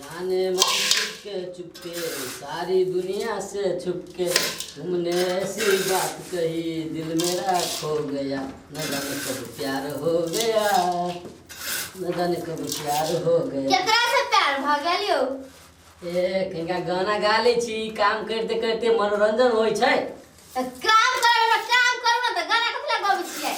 जाने मन चुपके चुपके सारी दुनिया से छुपके तुमने ऐसी बात कही दिल मेरा खो गया न जाने कब प्यार हो गया न जाने कब प्यार हो गया। केकरा से प्यार भ गेलियो? ए कहिया गाना गा लै छी काम करते करते मनोरंजन होय छै। काम करे ना काम करू ना त गाना कथि ला गाबै छियै?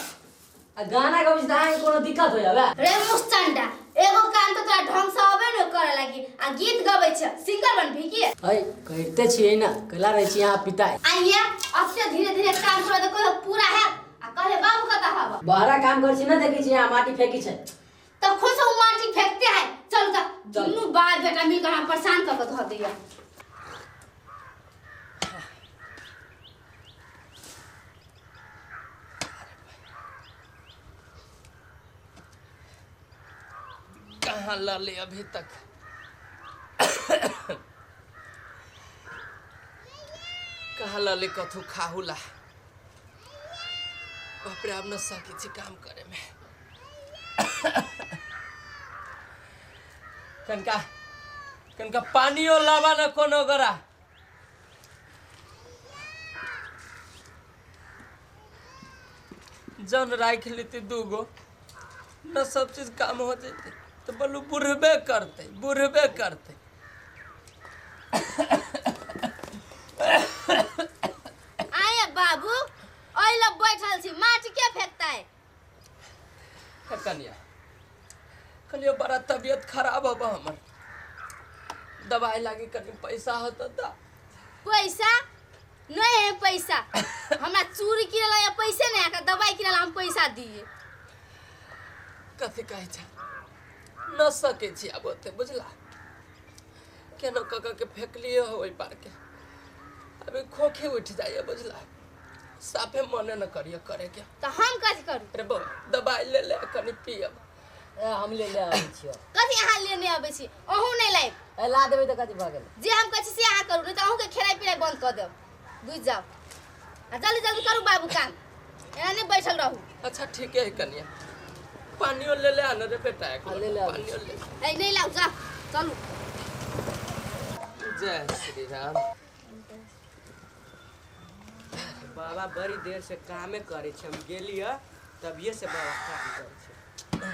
आ गाना गाबै छी त अहाँ कोनो दिक्कत होय बा? रे मुस्टंडा एगो काम त तोरा ढंग से आबे न करे लागी आ गीत गाबै छ सिंगर बन भी की? हई कहते छियै ना कला रहै छी यहाँ पिताई। आइए अब से धीरे धीरे काम करे त कोई पूरा है आ कहले बाबू कता हवा। बहरा काम कर छी ना देखै छी यहाँ माटी फेंकी छै। त खुद से माटी फेंकते है चल त दुनु बाप बेटा मिल कर हम परेशान क ध दिया। कहाँ लले अभी तक कहाँ लले कथु खाहुला बाप रे अब न सके छी काम करे में। कनका कनका पानियो लावा न कोनो गरा। जन राख लेती दूगो न सब चीज काम हो जाते तो बोलू बुढ़बे करते बुढ़बे करते। आए बाबू ओइला बैठल छी माटी के फेंकता है? कनिया कनिया बड़ा तबीयत खराब हो हमर दवाई लागी कनी पैसा होता दा। पैसा नहीं है पैसा हमरा चूड़ी किनला या पैसे नहीं आका दवाई किनला हम पैसा दिए। कथी कहे छ न सके छी अब ओते बुझला केनो कक के फेंकलिए हो ओइ पार के अबे खोखे उठ जाइए बुझला साफे मने न करिए करे के। तो हम कथि करू? अरे बो दवाई ले ले कनी पियब। ए हम ले ले आबै छियो। कथि अहाँ लेने आबै छी? अहू नहीं लाइब। ए ला देबै त कथी भ गेल? जे हम कहै छी से अहाँ करू नहीं तो अहू के खेराई पिराई बंद कर देब बुझ जाओ। आ जल्दी जल्दी करू बाबू काम एना नहीं बैठल रहू। अच्छा ठीक है कनिया पानियो ले ले आना रे बेटा एक ले ले पानियो ले। ए नहीं लाओ जा चलू। जय श्री राम। बाबा बड़ी देर से कामे करे छ हम गेलिए तभिए से बाबा काम करे छ।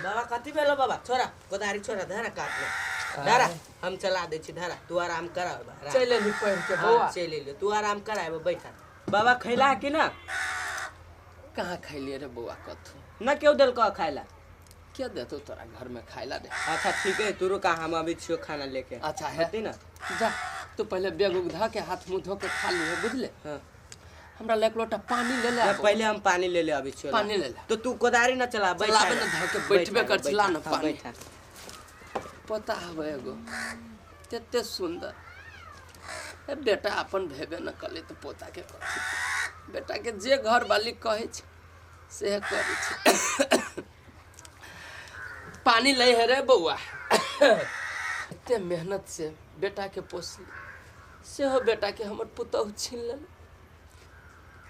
बाबा कथि भेलो बाबा? छोरा कोदारी छोरा धरा काट ले धरा हम चला दे छी धरा तू आराम करा बाबा। चले ली पहन के बउआ चले ले तू आराम कराए बैठा। बाबा खैला कि ना? कहाँ खैलिए रे बउआ कथु न क्यों दिल का खाइला? क्या देतो तोरा घर में खाइला दे। अच्छा ठीक है तू रुका हम अभी छियो खाना लेके। अच्छा है ना जा तू पहले बैग उग धा के हाथ मुंह धो के खा लिए बुझले। हां हमरा ले एक लोटा पानी ले ले। पहले हम पानी ले ले अभी छियो पानी ले ले तो तू कोदारी न चला बैठा चलाबे न धा के बैठबे कर चला न पानी बैठा। पता हवे एगो तेते सुंदर ए बेटा अपन भेबे न कले तो पोता के कथी बेटा के जे घर वाली कहे छ से करे छ। पानी ले है रे बउआ इतने मेहनत से बेटा के पोसली से हो बेटा के हमर पुतहु छीन लेल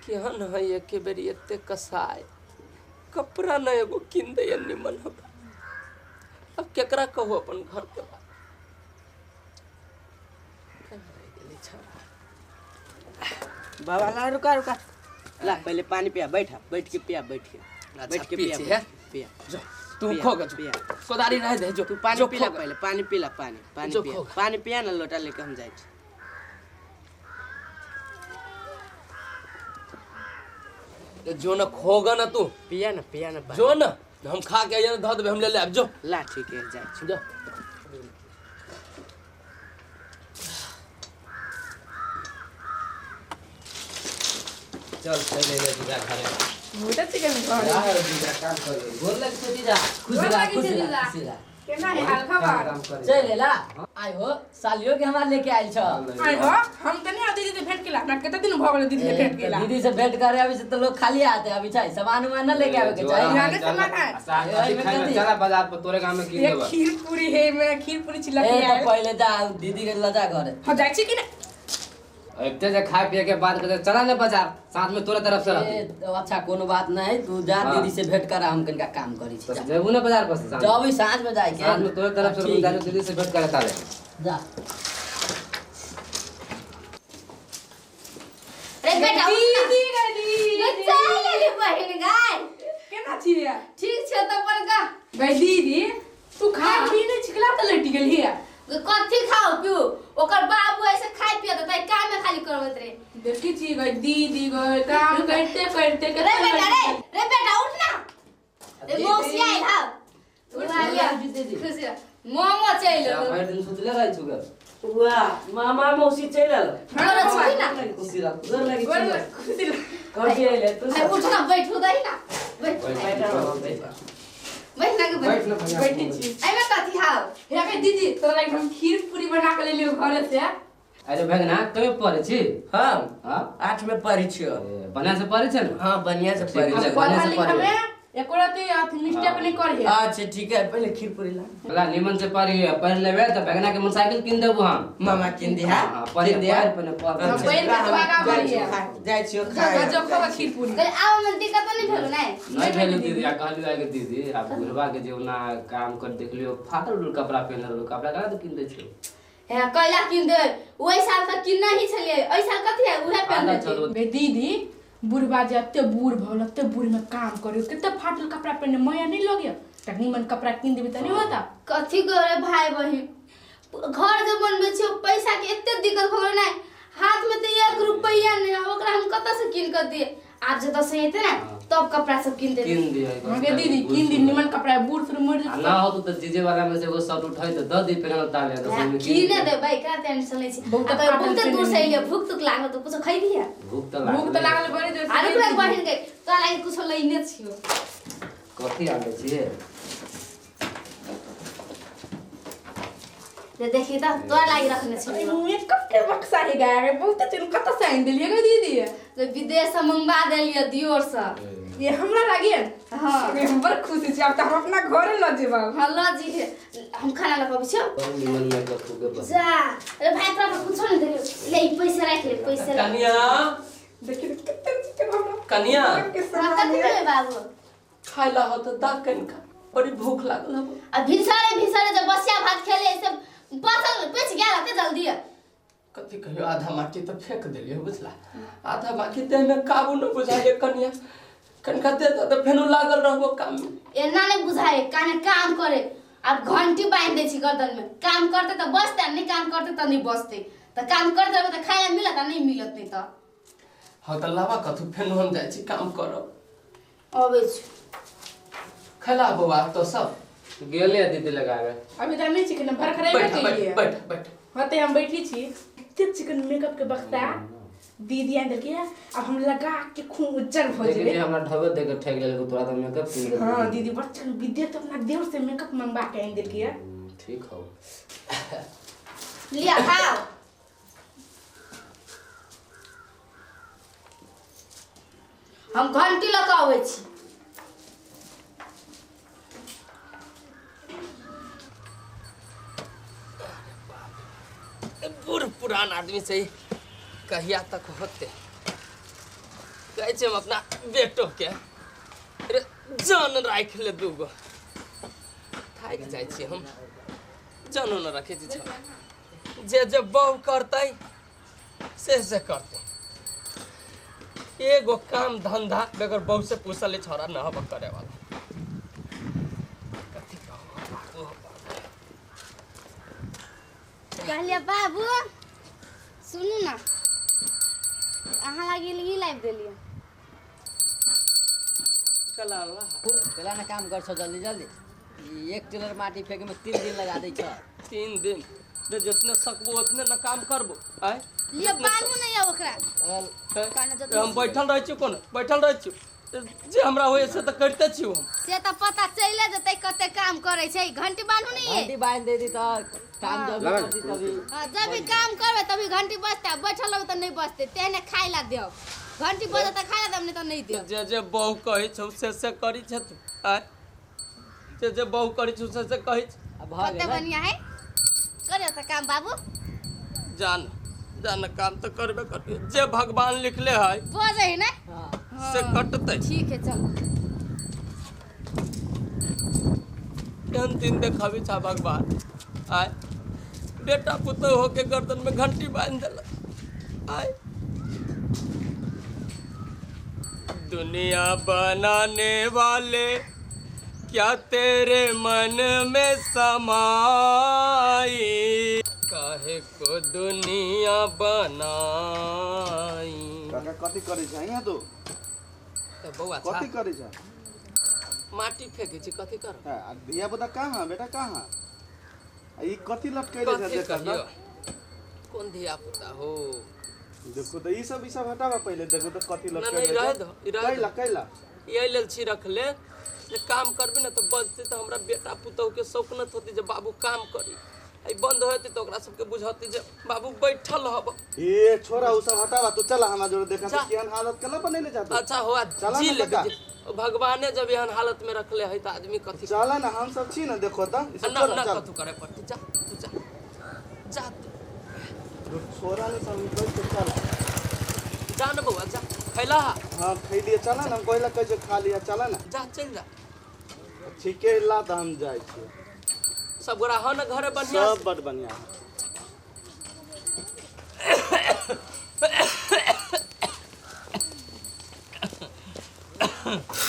केहन है एक बेरी एते कसाय कपड़ा न एगो किन दे निमन हो। अब केकरा कहू अपन घर के बात। बाबा ला रुका रुका ला पहले पानी पिया बैठा बैठ के पिया बैठ के पिया पिया जो तू खो ग पिया कोदारी रह दे जो तू पानी पीला खो ग। पहले पानी पीला पानी जो पिया खो। पानी पिया ना लोटा लेके हम जाए। जो न खोगा न तू पिया ना जो न हम खा के ये ध देबे हम ले ले अब जो ला ठीक है जाए जो चल चले ले जीजा घरे मोटा चिकन घर जा रे जीजा काम करे गोर लग से जीजा खुश रह खुश रह खुश रह। केना है हाल खबर? काम करे चल लेला आइ हो सालियो के हमरा लेके आइल छ। आइ हो हम त नहीं दीदी से भेंट केला हमरा केते दिन भ गेल दीदी से भेंट केला। दीदी से भेंट करे अभी से तो लोग खाली आते अभी चाहे सामान वामान न लेके आवे के चाहिए। जाने सामान है। चला बाजार पर तोरे गांव में की ये देबा खीर पूरी है मैं खीर पूरी चिल्ला ए के तो आए। पहले जा दीदी के लजा घरे। हो जाय छी कि ना? इतने से खाए पिए के बाद कहते चला ले बाजार साथ में तोरे तरफ से रह ए तो अच्छा कोनो बात नहीं तू जा हाँ। दीदी से भेंट करा हम कनका काम करी छी। जेबू ना बाजार पर से जब साँझ में जाए के साथ में तोरे तरफ से ठीक। जाने दीदी से भेंट करे ताले जा रे बेटा दीदी गे दीदी चल गेली बहिन गाय केना छियै ठीक छै त पर का गे दीदी तू खा पी नहीं छिकला त लेटी गेली है कथी खाओ पियो ओकर बाबू ऐसे खाइ पियो त तै काम में खाली करबत रे देखी छी गे दीदी गे काम करते करते रे बेटा उठ ना रे मौसी आइल हा उठा लिया खुशी मोमो चाहिए भरि दिन सुतले रहै छु गे वाह मामा मौसी चलल हमरा छी ना खुशी रह गोर लगी गोर चल खुशी कथी आइले तू अरे उठ ना बैठो दही ना बैठ बैठ ना के बैठ न भैया बैठी छी एमे कथी खाओ हे गे दीदी तोरा लागि हम खीर पूरी बना के ले लियो घरे से अरे भगना कमे पढ़े छी हम हां 8 में पढ़ी छियो बना से पढ़े छै न हाँ बढ़िया से ठीक पढ़ी है। छियो। पढ़ा लिखा में एको राती मिस्टेक नहीं करी है अच्छा ठीक है पहले खीर पूरी ला ला निमन से पढ़ लेबे त भगना के मोटरसाइकिल किन देबो हम मामा किन दिया हां पढ़ पढ़ हाँ, पढ़ के भागा बढ़िया। जाय छियो जा खाए जो खा खीर पूरी करे आव में दिक्कत नहीं भेलो नहीं नहीं भेल दीदी आ कहली आगे दीदी आप बुढ़वा के जेवना काम कर देख लियो फाटल उल कपड़ा पहनल उल कपड़ा करा तो किन दे छियो हे कैला किन दे ओइ साल तक किन नहीं छलिए ओइ साल कथी है उहे पहन आधा ले चलो गे दीदी बुढ़बा जे एते बूढ़ भल एते बूढ़ में काम करियो केते फाटल कपड़ा पहने मया नहीं लगे त निमन कपड़ा किन देबे त नहीं होता कथी करे भाई बहिन घर जे बनबे छियो पैसा के एते दिक्कत हो नहीं हाथ में तो 1 रुपया नहीं ओकरा हम कत से किन कर दिए आज जे 10 हेते ना तब कपड़ा सब किन देते किन दियो गे दीदी किन दिन निमन कपड़ा बूढ़ सुर मर आ ना हो तो जीजे वाला में से एगो शर्ट उठाई तो द दी पहनल ताले तो उसमें किने दे भाई का टेंशन नहीं छी बहुत अब बहुत दूर से आइले भूख तुक लागल तो कुछ खाई दिया भूख तो भूख त लागल बड़ी जोर आलू के बहिन के तो लागि कुछ लइने छियो कथी आले छिए जे देखि त तोरा लागि रखने छियो मेकअप के बक्सा है गे बहुत चल कत से आइन देलिए गे दीदी तो विदेश से मंगवा देलिए दियोर से ये हमरा लागे हां हम बड़ खुशी छी अब त हम अपना घरे ल जेबा हल्ला जी हम खाना लगाबे छियो पर निमन में कथू के बस जा अरे भाई तोरा तो कुछ नहीं देलियो ले पैसा रख ले पैसा रख कन्या देखि कितने चिकन हमरा कन्या कथी रे बाबू खाइला हो तो दा कनका बड़ी भूख लागल हो अब भिनसारे जब बसिया भात खेले सब पासल पेच गया रहते जल्दी कथी कहियो आधा माटी तो फेंक देलियो बुझला आधा माटी देह में काबू न बुझाइए कन्या कनका दे तो फेनु लागल रहबो काम में एना नहीं बुझाए काने काम करे अब घंटी बांध दे छी गर्दन में काम करते तो बसते नहीं काम करते तो नहीं बसते तो काम करते रहबे तो खाए मिलत आ नहीं मिलत नहीं तो हां त लावा कथु फेनु हम जाय छी काम करब अबे छी खला बवा तो सब गेले दीदी लगावे अभी त नहीं चिकन भर खराई बैठ बैठी बैठ बैठ होते हम बैठी छी इतने चिकन मेकअप के बक्सा दीदी आइन देलके अब हम लगा के खूब उज्जर हो देखिए जेबे हमरा ढबे देके ठेक ले तोरा तो मेकअप किन दे हां दीदी बच्चन विद्या तो अपना देवर से मेकअप मंगवा के आइन देलके ठीक हो लिया खाओ हम घंटी लगा आवे छी बूढ़ पुरान आदमी से कहिया तक होते कहै छै हम अपना बेटो के रे जान राख ले दूगो थाक जाइ छी हम जानो न रखे छी जे बहु करतै से करतै एगो काम धंधा बेगर बहु से पूछले छोरा न हब करे वाला कथी कहू कहलिए बाबू सुनू ना अहाँ लागी ई लाइव देलिए कला केला ना काम गर्छ जल्दी जल्दी एक टेलर माटी फेंके में 3 दिन लगा दै छ 3 दिन रे जितने सकबो उतने न काम करबो आय लिए बानू नहीं है ओकरा काने जत हम बैठल रह छी कोन बैठल रह छी जे हमरा होय से त करते छी हम से तो पता चले जतै कते काम करे छै घंटी बानू नहीं है घंटी बांध दे दी तो काम जब करती तभी जब भी काम करबे तभी घंटी बजता बैठल रहबे तो नहीं बजते तेने खाइ ला देव घंटी बजता तो खाइ ला देव नहीं तो नहीं देव जे बहु कहै छौ से करी छत आय जे बहु करी छौ से कहै छ अब कते बढ़िया है करे त काम बाबू जान काम तो करबे करबे जे भगवान लिखले है बजे है ना हां से कटतै ठीक है चल केहन दिन देखाबी छा भगवान आय बेटा पुतौ होके गर्दन में घंटी बांध दिला। आए दुनिया बनाने वाले क्या तेरे मन में समाई, काहे को दुनिया बनाई। काका कथी करे छै यहाँ तो बउआ कथी करे छै? माटी फेंके छी कथी कर? हां धिया पुता कहाँ बेटा कहाँ? ई कथी लटकैले छै देखा ना? कौन धिया पुता हो? देखो तो ई सब हटावा पहले देखो तो कथी लटकैले छै। नहीं रह दो कैला कैला ये लेल छी रखले जे काम करबे ना तो बजते तो हमरा बेटा पुतौ के शौकनत होती जे बाबू काम करी। आई बंद होते तो ओकरा सबके बुझाती जे बाबू बैठल हब। ए छोरा उ सब हटावा तू चला हमरा जोरे देखा से केहन हालत कला बनैले जात। अच्छा हुआ जी लगे भगवाने जब एहन हालत में रखले है तो आदमी कथी चला ना हम सब छी ना देखो त ई सब ना चल कथू करे पड़ती। जा तू जा जा छोरा ने सब बैठ के चल जा ना बउआ जा खैला। हां खै लिए चला ना कोइला कैसे खा लिया चला ना जा चल जा ठीके ला त हम जाय छी। सब गोरा हो ना घरे बढ़िया सब बड़ बढ़िया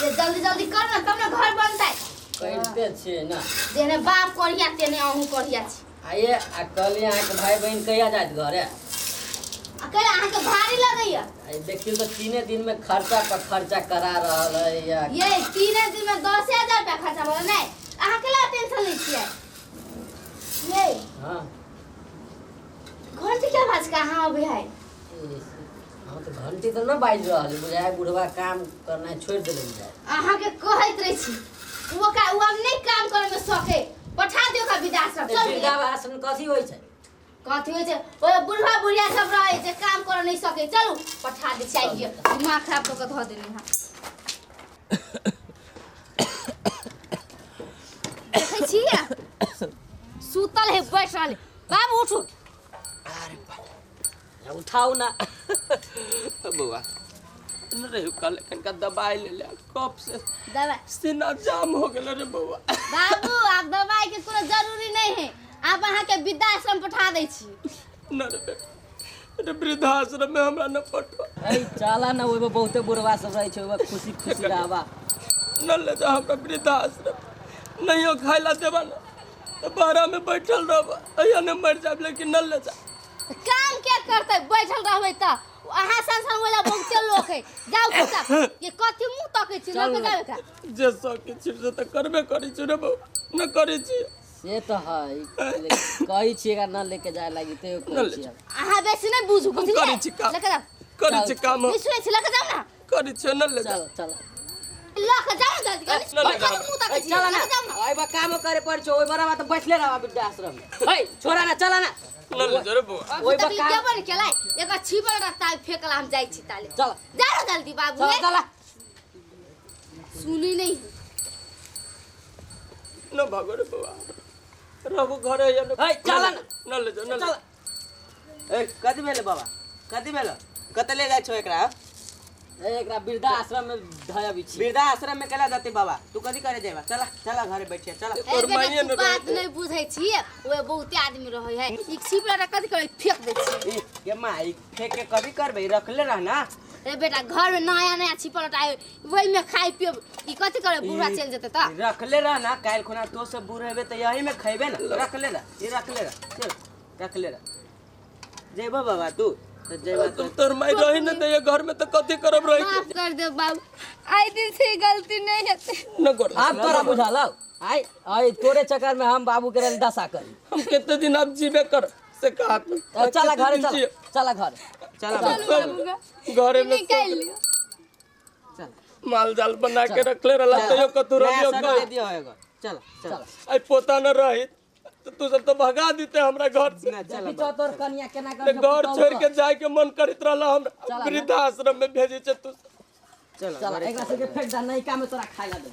ये जल्दी जल्दी कर ना तब ना घर बनतै। करते छे ना जेने बाप करिया तेने अहू करिया छी। आइए आ कल यहाँ के भाई बहन कहिया जात घरे? अकेले अहाँ के भारी लगैया। आई देखियो तो 3 दिन में खर्चा पर खर्चा करा रहल है या ये 3 दिन में 10,000 रुपया खर्चा भला नहीं। अहाँ के ला टेंशन लै छियै। ये हां घर से क्या बात कहाँ अबे है? हम तो घंटी तो ना बाज रहल बुझाय बुढ़वा काम करना छोड़ देले जाय। अहाँ के कहैत रही छी वो अब नहीं काम करे में सके पठा दियो का विदाश्रम। चल वृद्धा आश्रम कथी होय छै? कथी होय छै ओ बुढ़वा बुढ़िया सब रहे जे काम करे नहीं सके। चलू पठा दे चाहिए दिमाग खराब क ध देनी हां। देखै छी सुतल है बैठ रहल बाबू उठू। अरे उठाओ ना बउआ न रे कल कनका दवाई ले ले कब से दवाई सीना जाम हो गेल रे बउआ। बाबू आप दवाई के कोनो जरूरी नहीं है। आप अहाँ के वृद्धाश्रम पठा दै छी। न रे बेटा रे वृद्धाश्रम में हमरा न पठवा। ए चला ना ओइबे बहुते बुढ़वा सब रहे छै ओइबे खुशी खुशी रहबा। न ले जा हमरा वृद्धाश्रम नहीं खाइला देबा न तो बाहर में बैठल रहबा अइया न मर जाब लेकिन न ले जा। काम क्या करते बैठल रहबै त अहाँ संसार वाला बहुते लोग है। जाओ चुपचाप ये कथि मुंह तकै छी लग जावे का जे सके छी से त करबे करै छी रे बउ न करै छी से तो है कहि छिएगा ना लेके जाए लागी ते कहि छी। अहाँ बेसी नहीं बुझू बुझलिए करै छी काम लेके जाओ करै छी काम विश्व से लेके जाओ ना करै छी न ले जा। चल चल लेके जाओ जल्दी न ले जा। मुंह तकै छी चला ना लेके जाओ ना। ओइबे काम करे पड़ छ ओइ बराबर त बैठले रहबा वृद्धाश्रम में। ए छोरा ना चला ना न ले जा रे बउआ। ओइ बका के बन केलाई एगो छिपल रहता फेकला हम जाई छी ताले। चल जा ना जल्दी बाबू चल चला सुनी नहीं न भागो रे बउआ रहू घरे या ए चला ना न ले जा न ले जा। ए कथी भेले बाबा कथी भेलो कत ले जाय छो एकरा? एकरा वृद्धाश्रम में धयबी छी। वृद्धाश्रम में केला जाते बाबा तू कथी करे जेबा? चला चला घरे बैठिए चला। तोर माइये न बात नहीं बुझै छी ओए बहुते आदमी रहै है ई छिपल कथि करे फेक दै छी। के माई फेंक के कथी करबे रखले रह ना। रे बेटा घर में नया नया छिपल आए वही में खाई पियो ई कथि करे बुढ़ा चल जेते त रखले रह ना काल खुना तो सब बूढ़ हेबे त यही में खइबे ना। रखले रह ये रखले रह चल रखले रह जेबा बाबा तू तो जेबा तुम तोर माई रही न त ये घर में त कथी करब रही माफ कर दे बाबू आई दिन से गलती नहीं है। न कर। आप तोरा बुझाला आई आई तोरे चक्कर में हम बाबू के दशा करी। हम कितने दिन अब जीवे कर से कहा चला घरे चल चला घर चला घरे में निकाल लियो चल माल जाल बना के रखले रहला तयो कतुर नया दियो सर दे दियो होएगा। चल चल आई पोता न रही तो तू सब तो भगा देते हमरा घर से। ना चल पिछो तोर कनिया केना ते कर घर छोड़ के जाए के मन करित रहला हमरा वृद्धाश्रम में भेजे छ तू। चल चल एकरा से के फेंक दा नहीं काम में तोरा खाइला दे।